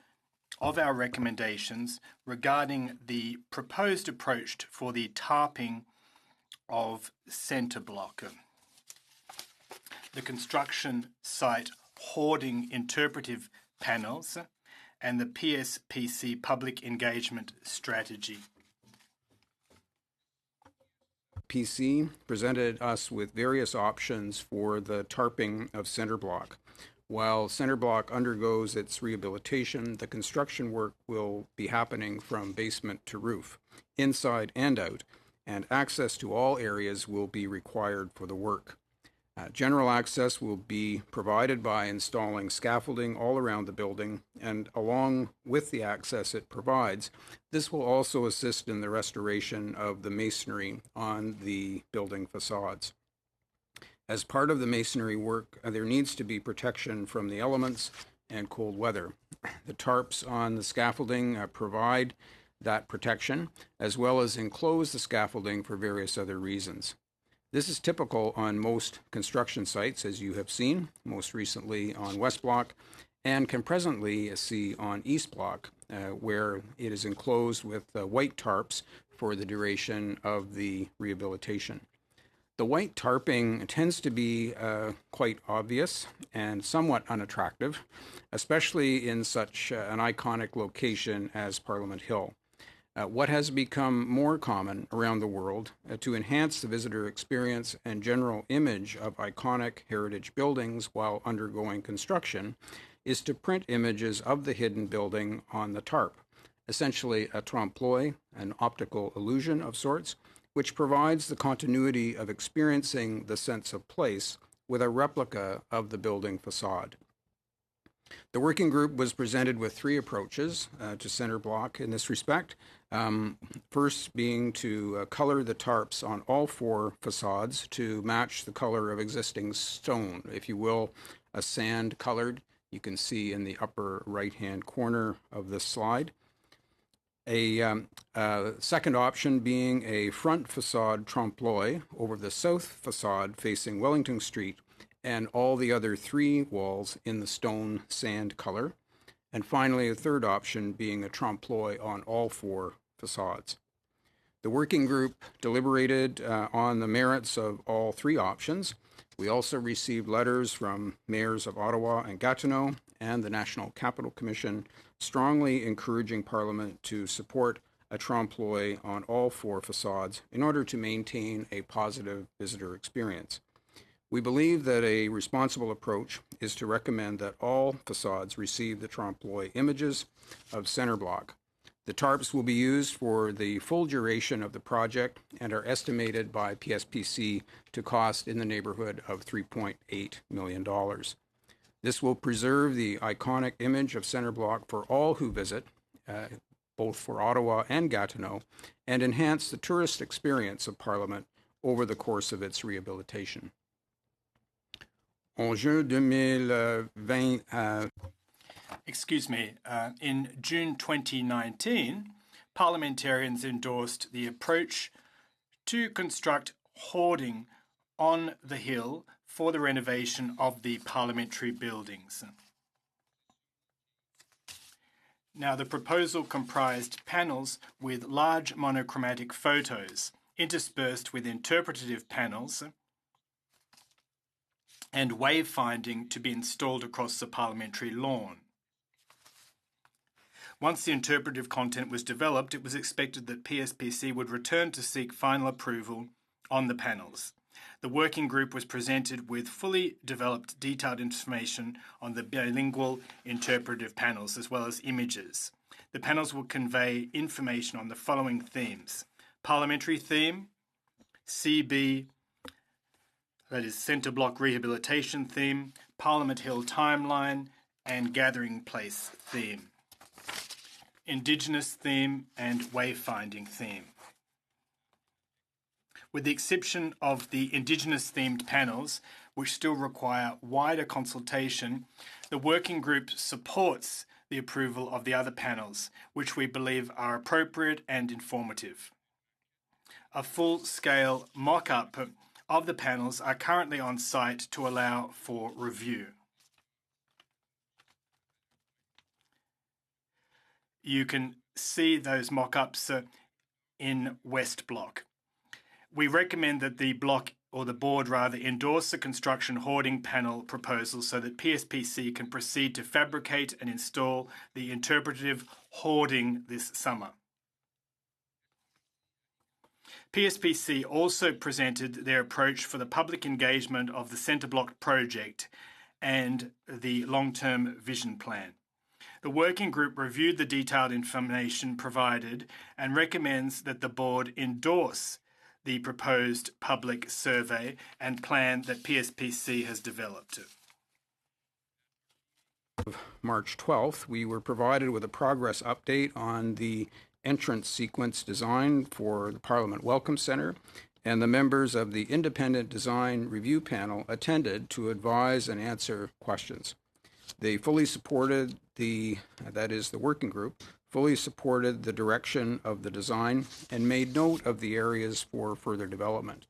of our recommendations regarding the proposed approach for the tarping of centre block, the construction site hoarding interpretive panels, and the PSPC public engagement strategy. PC presented us with various options for the tarping of centre block. While centre block undergoes its rehabilitation, the construction work will be happening from basement to roof, inside and out, and access to all areas will be required for the work. General access will be provided by installing scaffolding all around the building, and along with the access it provides, this will also assist in the restoration of the masonry on the building facades. As part of the masonry work, there needs to be protection from the elements and cold weather. The tarps on the scaffolding provide that protection, as well as enclose the scaffolding for various other reasons. This is typical on most construction sites, as you have seen, most recently on West Block, and can presently see on East Block, where it is enclosed with white tarps for the duration of the rehabilitation. The white tarping tends to be quite obvious and somewhat unattractive, especially in such an iconic location as Parliament Hill. What has become more common around the world to enhance the visitor experience and general image of iconic heritage buildings while undergoing construction is to print images of the hidden building on the tarp, essentially a trompe-l'oeil, an optical illusion of sorts, which provides the continuity of experiencing the sense of place with a replica of the building facade. The working group was presented with three approaches to centre block in this respect. First being to color the tarps on all four facades to match the color of existing stone, if you will, a sand colored. You can see in the upper right-hand corner of this slide. A second option being a front facade trompe-l'oeil over the south facade facing Wellington Street and all the other three walls in the stone sand color. And finally, a third option being a trompe-l'oeil on all four facades. The working group deliberated on the merits of all three options. We also received letters from mayors of Ottawa and Gatineau and the National Capital Commission strongly encouraging Parliament to support a trompe-l'oeil on all four facades in order to maintain a positive visitor experience. We believe that a responsible approach is to recommend that all facades receive the trompe-l'oeil images of centre block. The tarps will be used for the full duration of the project and are estimated by PSPC to cost in the neighborhood of $3.8 million. This will preserve the iconic image of centre block for all who visit, both for Ottawa and Gatineau, and enhance the tourist experience of Parliament over the course of its rehabilitation. En juin 2020, in June 2019, parliamentarians endorsed the approach to construct hoarding on the hill for the renovation of the parliamentary buildings. Now, the proposal comprised panels with large monochromatic photos interspersed with interpretative panels and wayfinding to be installed across the parliamentary lawn. Once the interpretive content was developed, it was expected that PSPC would return to seek final approval on the panels. The working group was presented with fully developed detailed information on the bilingual interpretive panels as well as images. The panels will convey information on the following themes: parliamentary theme, CB, that is Centre Block Rehabilitation Theme, Parliament Hill Timeline, and Gathering Place Theme, Indigenous Theme, and Wayfinding Theme. With the exception of the Indigenous-themed panels, which still require wider consultation, the working group supports the approval of the other panels, which we believe are appropriate and informative. A full-scale mock-up of the panels are currently on site to allow for review. You can see those mock-ups in West Block. We recommend that the block, or the board rather, endorse the construction hoarding panel proposal so that PSPC can proceed to fabricate and install the interpretive hoarding this summer. PSPC also presented their approach for the public engagement of the Centre Block project and the long-term vision plan. The working group reviewed the detailed information provided and recommends that the board endorse the proposed public survey and plan that PSPC has developed. March 12th, we were provided with a progress update on the entrance sequence design for the Parliament Welcome Centre, and the members of the Independent Design Review Panel attended to advise and answer questions. They fully supported the working group, fully supported the direction of the design and made note of the areas for further development.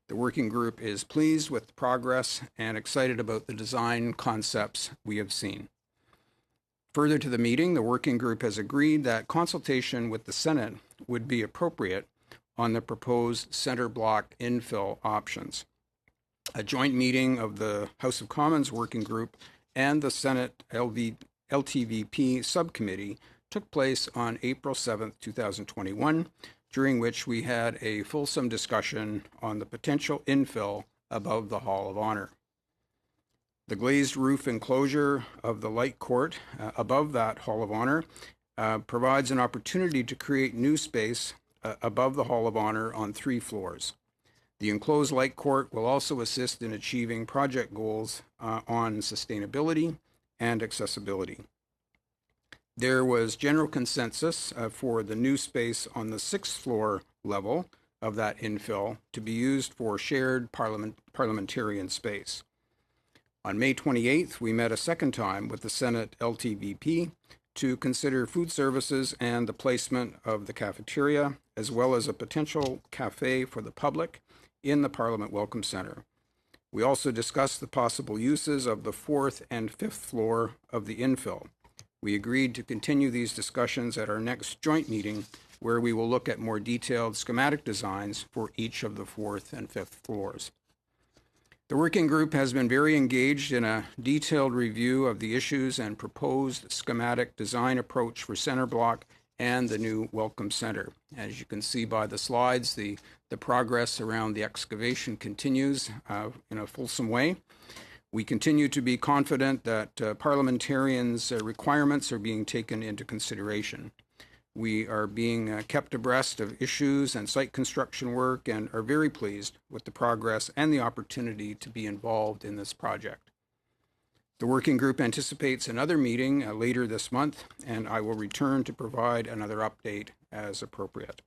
The working group is pleased with the progress and excited about the design concepts we have seen. Further to the meeting, the working group has agreed that consultation with the Senate would be appropriate on the proposed centre block infill options. A joint meeting of the House of Commons working group and the Senate LTVP subcommittee took place on April 7th, 2021, during which we had a fulsome discussion on the potential infill above the Hall of Honor. The glazed roof enclosure of the light court above that Hall of Honor provides an opportunity to create new space above the Hall of Honor on 3 floors. The enclosed light court will also assist in achieving project goals on sustainability and accessibility. There was general consensus for the new space on the 6th floor level of that infill to be used for shared parliamentarian space. On May 28th, we met a second time with the Senate LTVP to consider food services and the placement of the cafeteria, as well as a potential cafe for the public in the Parliament Welcome Centre. We also discussed the possible uses of the 4th and 5th floor of the infill. We agreed to continue these discussions at our next joint meeting, where we will look at more detailed schematic designs for each of the 4th and 5th floors. The working group has been very engaged in a detailed review of the issues and proposed schematic design approach for Centre Block and the new Welcome Centre. As you can see by the slides, the progress around the excavation continues in a fulsome way. We continue to be confident that parliamentarians' requirements are being taken into consideration. We are being kept abreast of issues and site construction work and are very pleased with the progress and the opportunity to be involved in this project. The working group anticipates another meeting later this month, and I will return to provide another update as appropriate.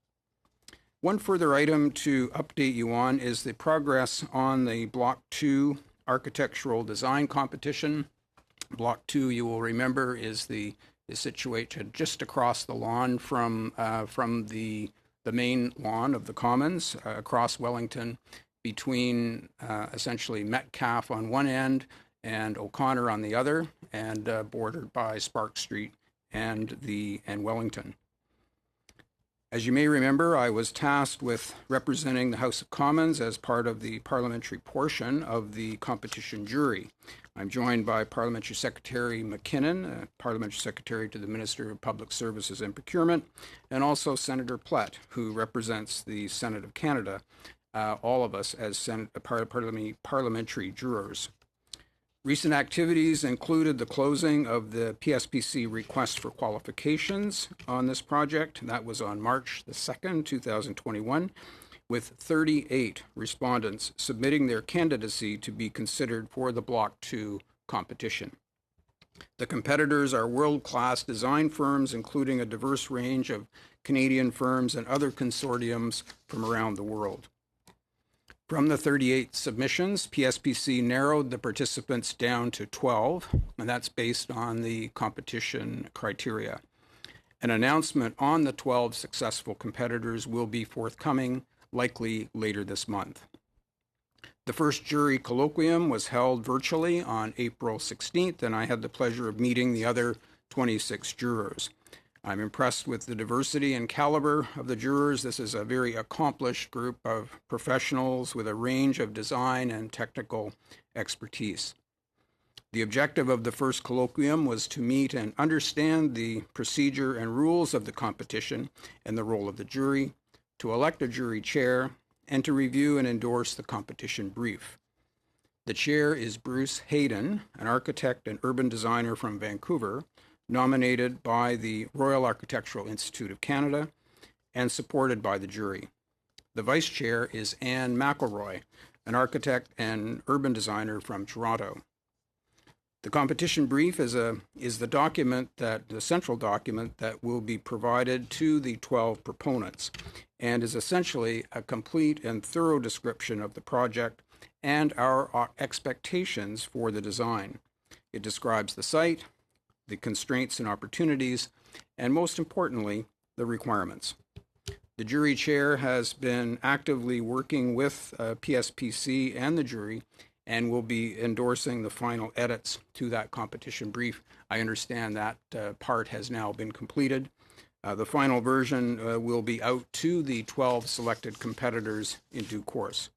One further item to update you on is the progress on the Block 2 architectural design competition. Block 2, you will remember, is situated just across the lawn from the main lawn of the Commons, across Wellington, between essentially Metcalfe on one end and O'Connor on the other, and bordered by Spark Street and Wellington. As you may remember, I was tasked with representing the House of Commons as part of the parliamentary portion of the competition jury. I'm joined by Parliamentary Secretary McKinnon, Parliamentary Secretary to the Minister of Public Services and Procurement, and also Senator Plett, who represents the Senate of Canada, all of us as parliamentary jurors. Recent activities included the closing of the PSPC request for qualifications on this project. That was on March the 2nd, 2021. with 38 respondents submitting their candidacy to be considered for the Block 2 competition. The competitors are world-class design firms, including a diverse range of Canadian firms and other consortiums from around the world. From the 38 submissions, PSPC narrowed the participants down to 12, and that's based on the competition criteria. An announcement on the 12 successful competitors will be forthcoming, likely later this month. The first jury colloquium was held virtually on April 16th, and I had the pleasure of meeting the other 26 jurors. I'm impressed with the diversity and caliber of the jurors. This is a very accomplished group of professionals with a range of design and technical expertise. The objective of the first colloquium was to meet and understand the procedure and rules of the competition and the role of the jury, to elect a jury chair, and to review and endorse the competition brief. The chair is Bruce Hayden, an architect and urban designer from Vancouver, nominated by the Royal Architectural Institute of Canada and supported by the jury. The vice chair is Anne McElroy, an architect and urban designer from Toronto. The competition brief is the central document that will be provided to the 12 proponents and is essentially a complete and thorough description of the project and our expectations for the design. It describes the site, the constraints and opportunities, and most importantly, the requirements. The jury chair has been actively working with PSPC and the jury and will be endorsing the final edits to that competition brief. I understand that part has now been completed. The final version will be out to the 12 selected competitors in due course.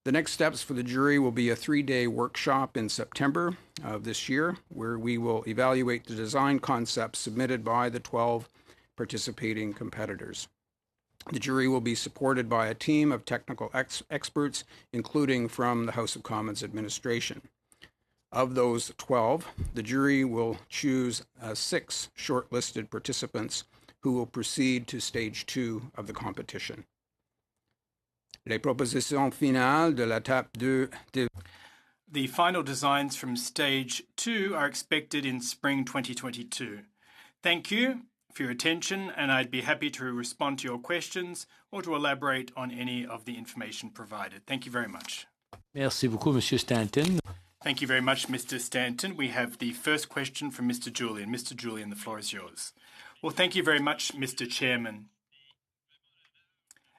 The next steps for the jury will be a 3-day workshop in September of this year, where we will evaluate the design concepts submitted by the 12 participating competitors. The jury will be supported by a team of technical experts, including from the House of Commons administration. Of those 12, the jury will choose 6 shortlisted participants who will proceed to stage 2 of the competition. Les propositions finales de l'étape 2 The final designs from Stage 2 are expected in spring 2022. Thank you for your attention, and I'd be happy to respond to your questions or to elaborate on any of the information provided. Thank you very much. Merci beaucoup, Monsieur Stanton. Thank you very much, Mr. Stanton. We have the first question from Mr. Julian. Mr. Julian, the floor is yours. Well, thank you very much, Mr. Chairman.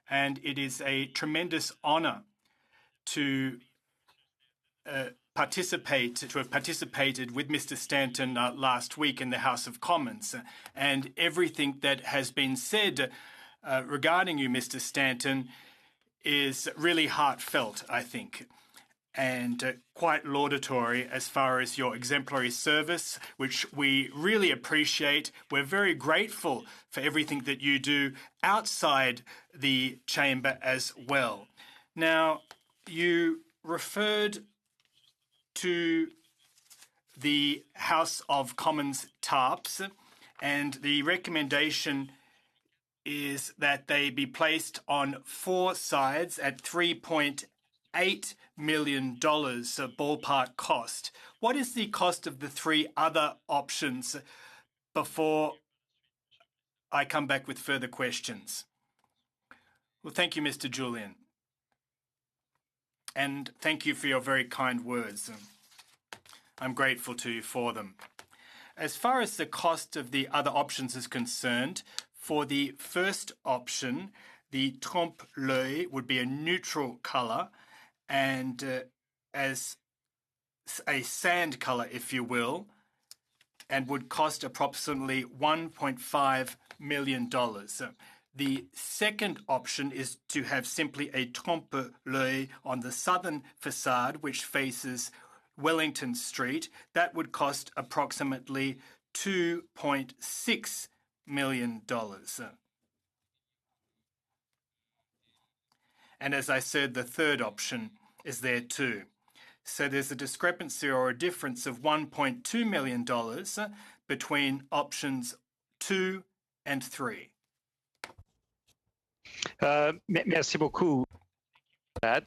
And it is a tremendous honour to have participated with Mr. Stanton last week in the House of Commons. And everything that has been said regarding you, Mr. Stanton, is really heartfelt, I think, and quite laudatory as far as your exemplary service, which we really appreciate. We're very grateful for everything that you do outside the chamber as well. Now, you referred to the House of Commons TARPs, and the recommendation is that they be placed on 4 sides at $3.8 million ballpark cost. What is the cost of the 3 other options before I come back with further questions? Well, thank you, Mr. Julian. And thank you for your very kind words. I'm grateful to you for them. As far as the cost of the other options is concerned, for the first option, the trompe-l'œil would be a neutral colour and as a sand colour, if you will, and would cost approximately $1.5 million. The second option is to have simply a trompe-l'œil on the southern facade, which faces Wellington Street. That would cost approximately $2.6 million. And as I said, the third option is there too. So there's a discrepancy or a difference of $1.2 million between options 2 and 3. Merci beaucoup. That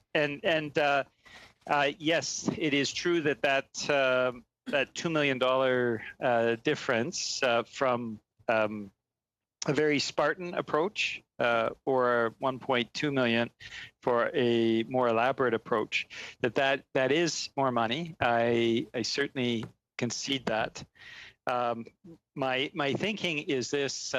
yes, it is true that $2 million difference from a very Spartan approach or 1.2 million for a more elaborate approach, that is more money. I certainly concede that. My thinking is this: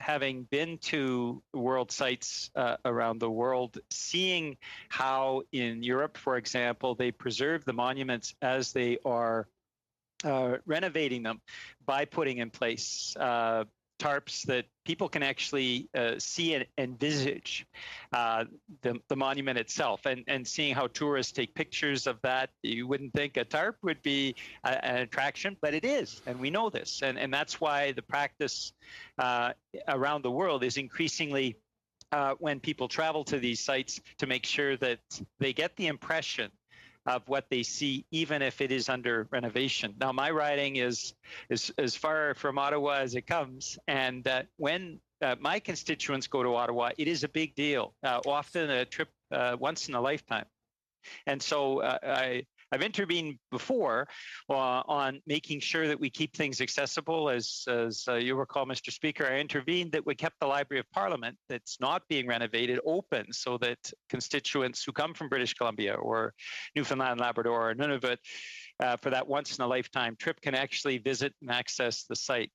having been to world sites around the world, seeing how in Europe, for example, they preserve the monuments as they are renovating them by putting in place tarps that people can actually see and envisage the monument itself, and seeing how tourists take pictures of that. You wouldn't think a tarp would be an attraction, but it is, and we know this, and that's why the practice around the world is increasingly when people travel to these sites to make sure that they get the impression of what they see, even if it is under renovation. Now, my riding is as far from Ottawa as it comes, and when my constituents go to Ottawa, it is a big deal, often a trip once in a lifetime. And so I've intervened before on making sure that we keep things accessible. As you recall, Mr. Speaker, I intervened that we kept the Library of Parliament, that's not being renovated, open, so that constituents who come from British Columbia or Newfoundland, Labrador, or Nunavut for that once-in-a-lifetime trip can actually visit and access the site.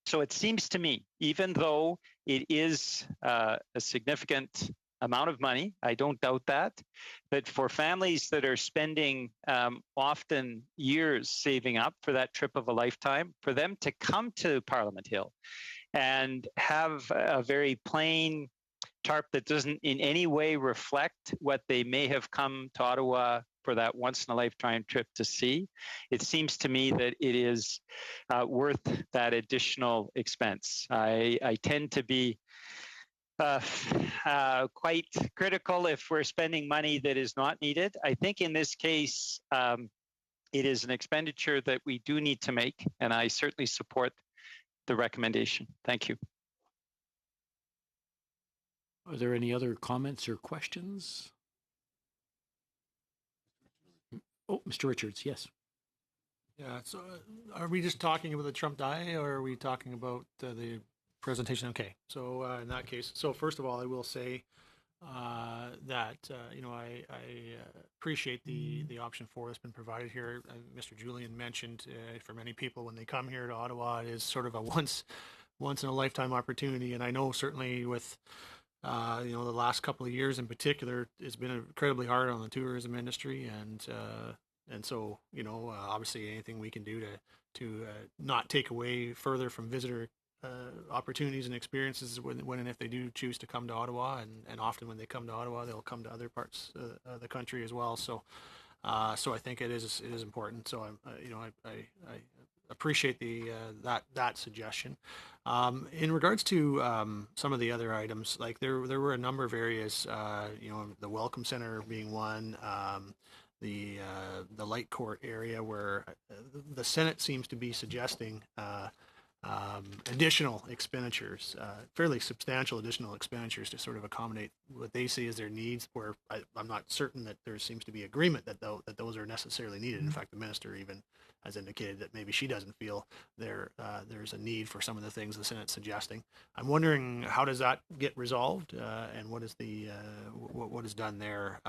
So it seems to me, even though it is a significant amount of money, I don't doubt that, but for families that are spending often years saving up for that trip of a lifetime, for them to come to Parliament Hill and have a very plain tarp that doesn't in any way reflect what they may have come to Ottawa for that once-in-a-lifetime trip to see, it seems to me that it is worth that additional expense. I tend to be quite critical if we're spending money that is not needed. I think in this case, it is an expenditure that we do need to make, and I certainly support the recommendation. Thank you. Are there any other comments or questions? Oh, Mr. Richards, yes. Yeah, so are we just talking about the Trump die, or are we talking about the presentation? Okay, so in that case, so first of all, I will say that I appreciate the option 4 that's been provided here. Mr. Julian mentioned for many people when they come here to Ottawa, it is sort of a once in a lifetime opportunity, and I know certainly with the last couple of years in particular, it's been incredibly hard on the tourism industry, and so obviously anything we can do to not take away further from visitor opportunities and experiences when and if they do choose to come to Ottawa, and often when they come to Ottawa, they'll come to other parts of the country as well. So I think it is important. So I appreciate that suggestion. In regards to some of the other items, like there were a number of areas, the Welcome Center being one, the Light Court area where the Senate seems to be suggesting additional expenditures, fairly substantial additional expenditures to sort of accommodate what they see as their needs, where I'm not certain that there seems to be agreement that those are necessarily needed. In fact, the minister even has indicated that maybe she doesn't feel there's a need for some of the things the Senate's suggesting. I'm wondering, how does that get resolved, and what is what is done there?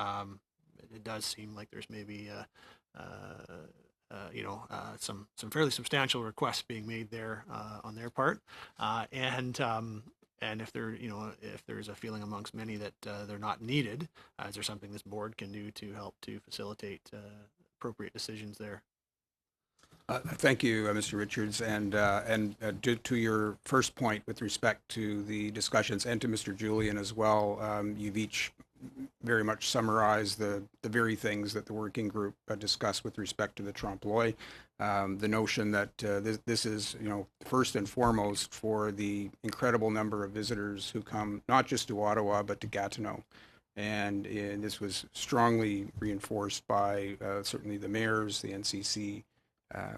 It does seem like there's maybe some fairly substantial requests being made there on their part, and if if there's a feeling amongst many that they're not needed, is there something this board can do to help to facilitate appropriate decisions there? Thank you, Mr. Richards, and to your first point with respect to the discussions, and to Mr. Julian as well, you've each very much summarized the very things that the working group discussed with respect to the trompe-l'oeil. The notion that this is, first and foremost for the incredible number of visitors who come not just to Ottawa but to Gatineau. And this was strongly reinforced by certainly the mayors, the NCC.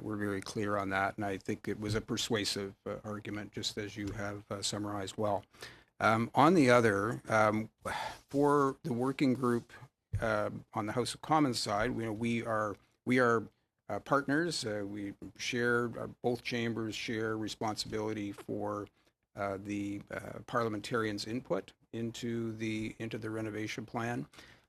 We're very clear on that, and I think it was a persuasive argument, just as you have summarized well. On the other, for the working group on the House of Commons side, we are partners. We share both chambers share responsibility for the parliamentarians' input into the renovation plan.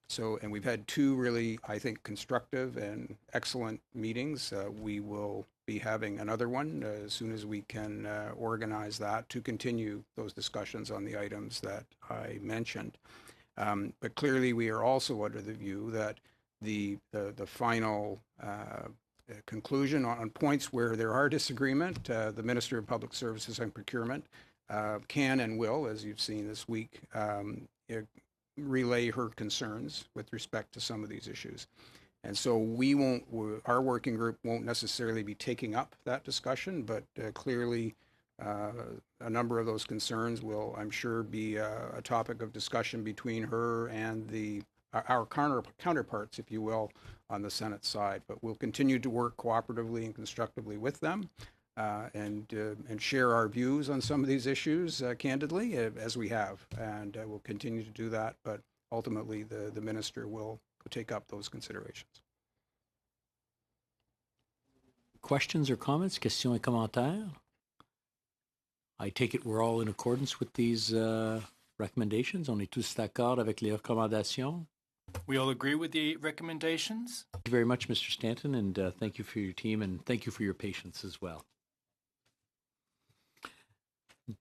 So, and we've had two really, I think, constructive and excellent meetings. We will be having another one as soon as we can organize that to continue those discussions on the items that I mentioned. But clearly, we are also under the view that the final conclusion on points where there are disagreement, the Minister of Public Services and Procurement can and will, as you've seen this week, relay her concerns with respect to some of these issues. And so our working group won't necessarily be taking up that discussion, but clearly a number of those concerns will, I'm sure, be a topic of discussion between her and our counterparts, if you will, on the Senate side. But we'll continue to work cooperatively and constructively with them and share our views on some of these issues candidly, as we have. And we'll continue to do that, but ultimately the minister will take up those considerations. Questions or comments? Questions et commentaires? I take it we're all in accordance with these recommendations. On est tous d'accord avec les recommandations. We all agree with the recommendations. Thank you very much, Mr. Stanton, and thank you for your team, and thank you for your patience as well.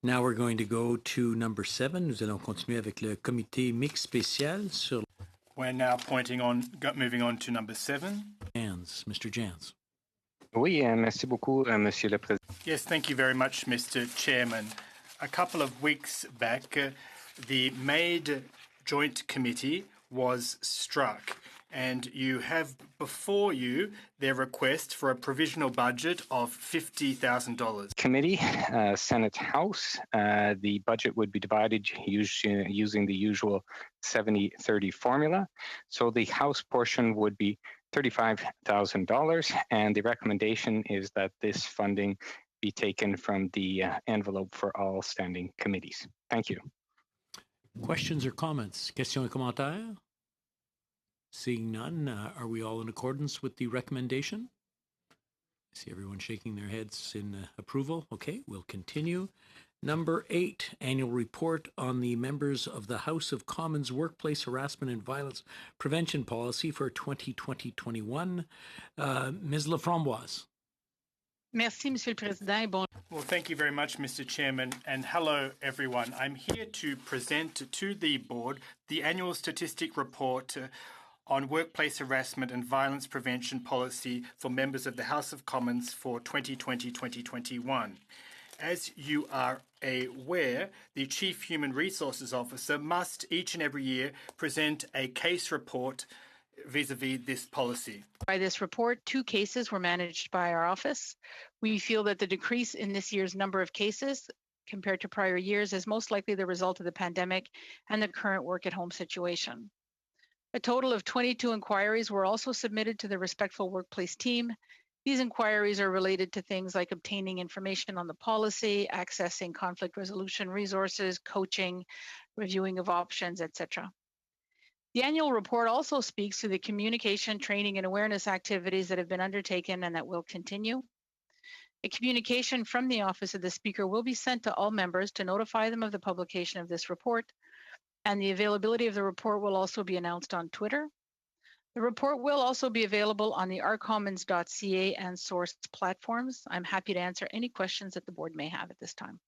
Now we're going to go to number 7. Nous allons continuer avec le comité mixte spécial sur. We're now moving on to number 7. Mr. Jans. Oui, merci beaucoup, Monsieur le Président. Yes, thank you very much, Mr. Chairman. A couple of weeks back, the MAID Joint Committee was struck, and you have before you their request for a provisional budget of $50,000. Committee, Senate House, the budget would be divided using the usual 70-30 formula. So the House portion would be $35,000, and the recommendation is that this funding be taken from the envelope for all standing committees. Thank you. Questions or comments? Questions et commentaires? Seeing none, are we all in accordance with the recommendation? I see everyone shaking their heads in approval. Okay, we'll continue. Number 8, annual report on the members of the House of Commons Workplace Harassment and Violence Prevention Policy for 2020-21. Ms. Laframboise. Merci, Monsieur le Président. Bon. Well, thank you very much, Mr. Chairman, and hello, everyone. I'm here to present to the board the annual statistic report on workplace harassment and violence prevention policy for members of the House of Commons for 2020-2021. As you are aware, the Chief Human Resources Officer must each and every year present a case report vis-a-vis this policy. By this report, 2 cases were managed by our office. We feel that the decrease in this year's number of cases compared to prior years is most likely the result of the pandemic and the current work-at-home situation. A total of 22 inquiries were also submitted to the Respectful Workplace team. These inquiries are related to things like obtaining information on the policy, accessing conflict resolution resources, coaching, reviewing of options, etc. The annual report also speaks to the communication, training, and awareness activities that have been undertaken and that will continue. A communication from the Office of the Speaker will be sent to all members to notify them of the publication of this report, and the availability of the report will also be announced on Twitter. The report will also be available on the rcommons.ca and source platforms. I'm happy to answer any questions that the board may have at this time.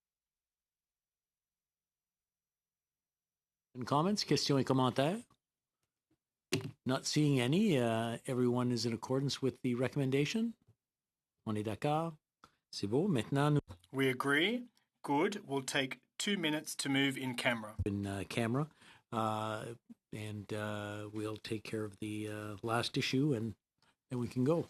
And comments, questions et commentaires? Not seeing any. Everyone is in accordance with the recommendation. On est d'accord? C'est beau. Maintenant, we agree. Good. We'll take 2 minutes to move in camera. And we'll take care of the last issue, and then we can go.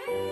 Bye.